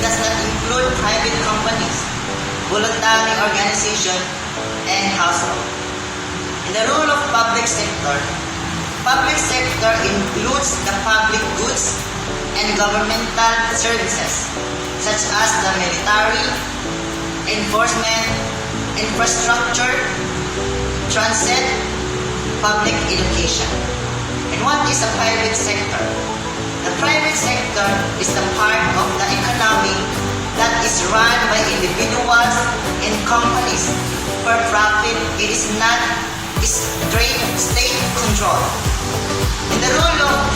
does not include private companies, voluntary organization, and household. In the role of public sector includes the public goods and governmental services such as the military, enforcement, infrastructure, transit, public education. And what is the private sector? The private sector is the part of the economy that is run by individuals and companies for profit. It is not straight state control. In the role of the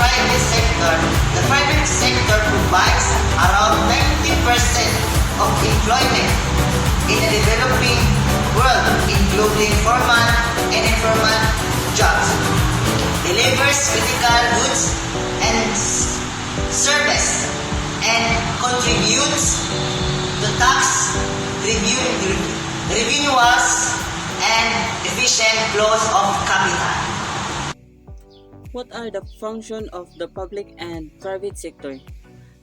private sector provides around 90% of employment in the developing world, including formal and informal jobs, delivers critical goods and service, and contributes to tax revenues and efficient flows of capital. What are the functions of the public and private sector?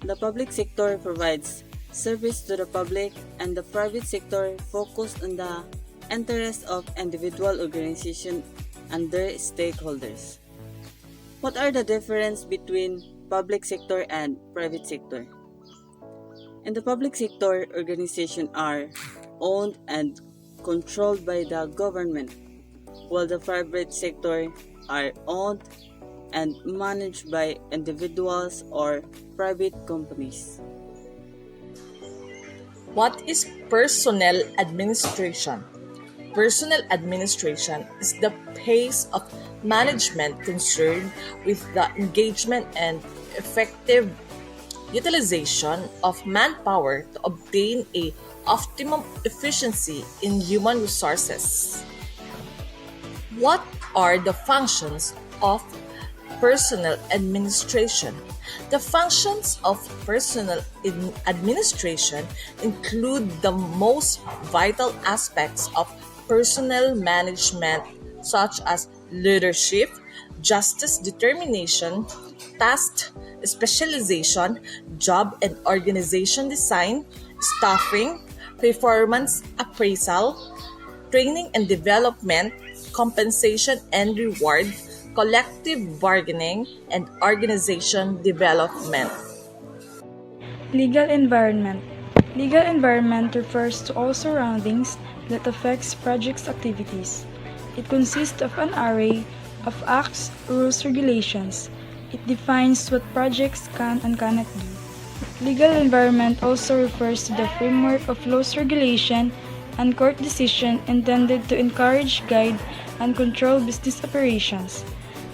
The public sector provides service to the public, and the private sector focuses on the interests of individual organizations and their stakeholders. What are the differences between public sector and private sector? In the public sector, organizations are owned and controlled by the government, while the private sector are owned and managed by individuals or private companies. What is personnel administration? Personnel administration is the phase of management concerned with the engagement and effective utilization of manpower to obtain a optimum efficiency in human resources. What are the functions of personnel administration? The functions of personnel administration include the most vital aspects of personnel management, such as leadership, justice determination, task specialization, job and organization design, staffing, performance appraisal, training and development, compensation and reward, collective bargaining, and organization development. Legal environment. Legal environment refers to all surroundings that affects project's activities. It consists of an array of acts, rules, regulations. It defines what projects can and cannot do. Legal environment also refers to the framework of laws, regulation, and court decision intended to encourage, guide, and control business operations.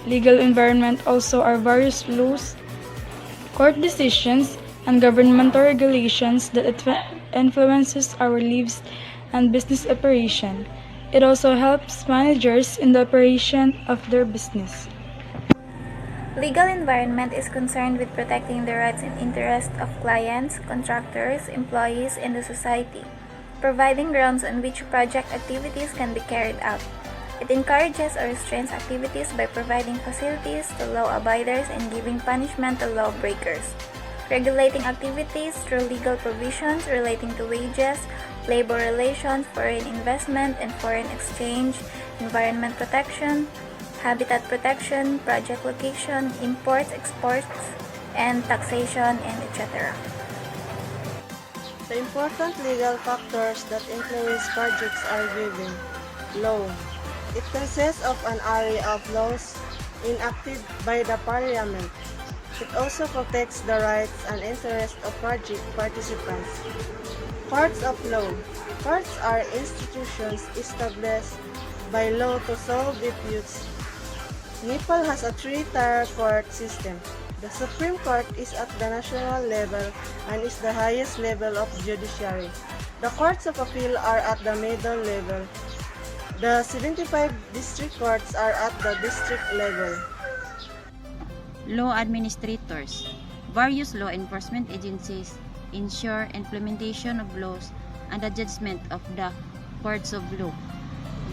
Legal environment also are various laws, court decisions, and governmental regulations that influences our lives and business operation. It also helps managers in the operation of their business. Legal environment is concerned with protecting the rights and interests of clients, contractors, employees, and the society, providing grounds on which project activities can be carried out. It encourages or restrains activities by providing facilities to law-abiders and giving punishment to lawbreakers, regulating activities through legal provisions relating to wages, labor relations, foreign investment and foreign exchange, environment protection, habitat protection, project location, imports, exports, and taxation, and etc. The important legal factors that influence projects are given. Law. It consists of an array of laws enacted by the Parliament. It also protects the rights and interests of project participants. Courts of law. Courts are institutions established by law to solve disputes. Nepal has a three-tier court system. The Supreme Court is at the national level and is the highest level of judiciary. The courts of appeal are at the middle level. The 75 district courts are at the district level. Law administrators. Various law enforcement agencies ensure implementation of laws and the judgment of the courts of law.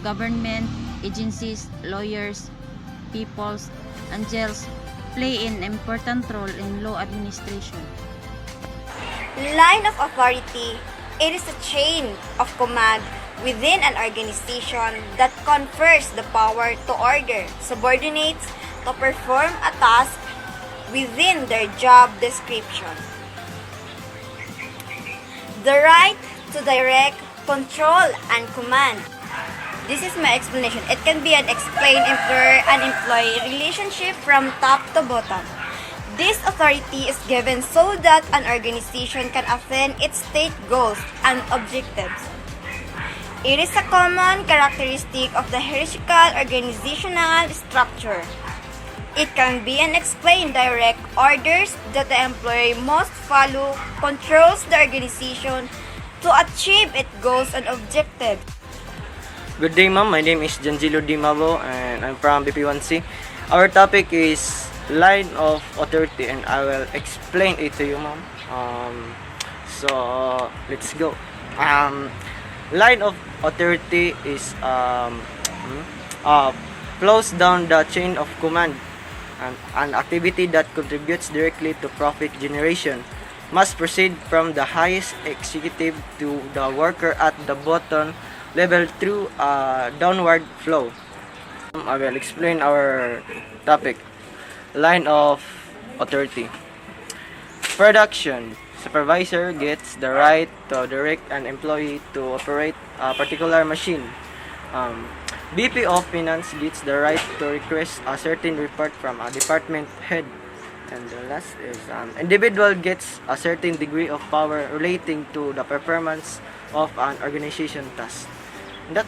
Government agencies, lawyers, peoples, and jails play an important role in law administration. Line of authority. It is a chain of command within an organization that confers the power to order subordinates to perform a task within their job description. The right to direct, control, and command. This is my explanation. It can be an explained employer and employee relationship from top to bottom. This authority is given so that an organization can attain its state goals and objectives. It is a common characteristic of the hierarchical organizational structure. It can be an explained direct orders that the employee must follow, controls the organization to achieve its goals and objectives. Good day, ma'am. My name is Jelou Mabao and I'm from BP1C. Our topic is line of authority and I will explain it to you, ma'am. So let's go. Line of authority is flows down the chain of command. An activity that contributes directly to profit generation must proceed from the highest executive to the worker at the bottom level through a downward flow. I will explain our topic. Line of authority. Production. Supervisor gets the right to direct an employee to operate a particular machine. BP of Finance gets the right to request a certain report from a department head. And the last is individual gets a certain degree of power relating to the performance of an organization task. That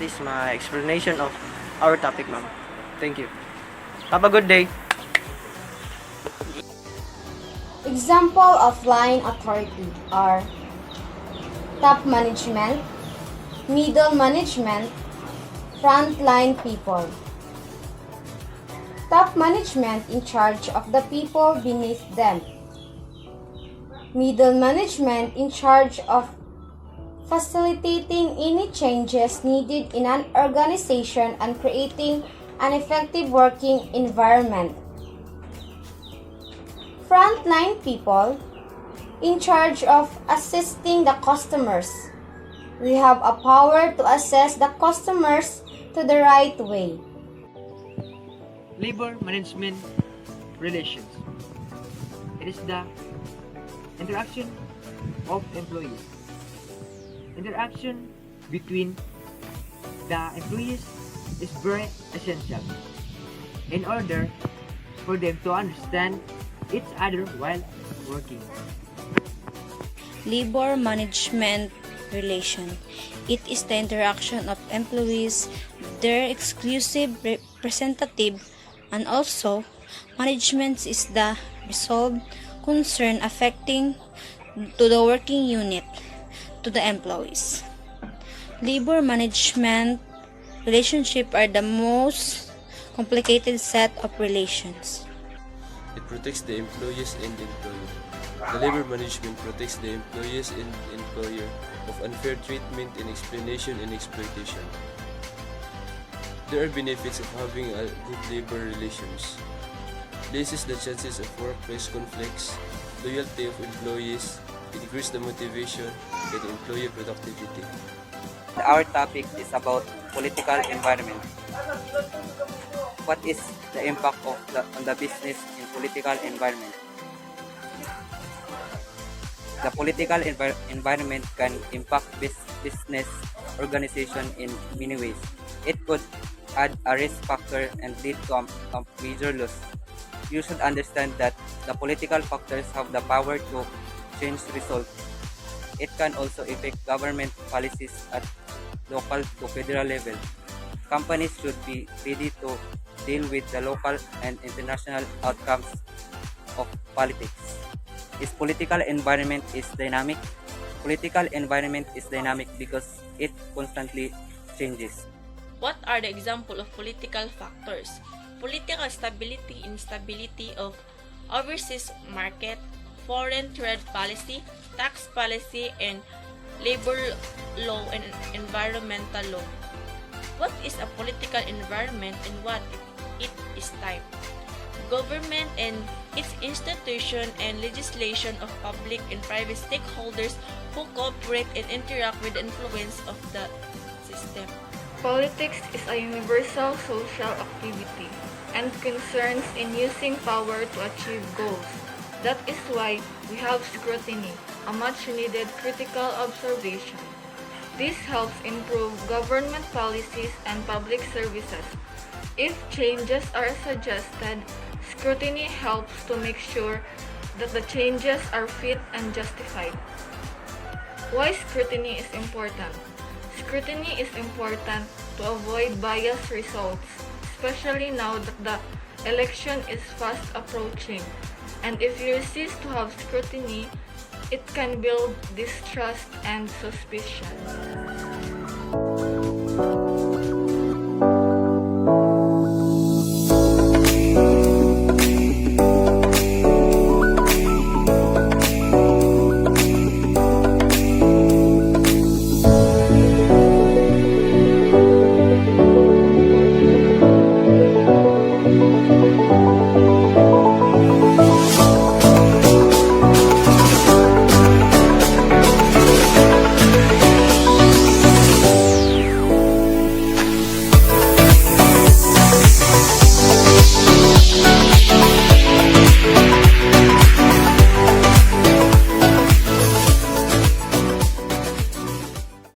is my explanation of our topic, ma'am. Thank you. Have a good day. Example of line authority are top management, middle management, frontline people. Top management in charge of the people beneath them. Middle management in charge of facilitating any changes needed in an organization and creating an effective working environment. Frontline people in charge of assisting the customers. We have a power to assess the customers to the right way. Labor management relations. It is the interaction of employees. Interaction between the employees is very essential in order for them to understand each other while working. Labor management relation. It is the interaction of employees, their exclusive representative, and also management is the resolved concern affecting to the working unit, to the employees. Labor management relationships are the most complicated set of relations. It protects the employees and employer. The labor management protects the employees and employer of unfair treatment and exploitation and exploitation. There are benefits of having a good labor relations. This is the chances of workplace conflicts, loyalty of employees, increase the motivation, and employee productivity. Our topic is about political environment. What is the impact of on the business in political environment? The political environment can impact business organization in many ways. It could add a risk factor and lead to a major loss. You should understand that the political factors have the power to change results. It can also affect government policies at local to federal level. Companies should be ready to deal with the local and international outcomes of politics. Its political environment is dynamic. Political environment is dynamic because it constantly changes. What are the examples of political factors? Political stability, instability of overseas market, foreign trade policy, tax policy, and labor law and environmental law. What is a political environment and what it is type? government and its institution and legislation of public and private stakeholders who cooperate and interact with the influence of the system. Politics is a universal social activity and concerns in using power to achieve goals. That is why we have scrutiny, a much-needed critical observation. This helps improve government policies and public services. If changes are suggested, scrutiny helps to make sure that the changes are fit and justified. Why scrutiny is important? Scrutiny is important to avoid biased results, especially now that the election is fast approaching. And if you resist to have scrutiny, it can build distrust and suspicion.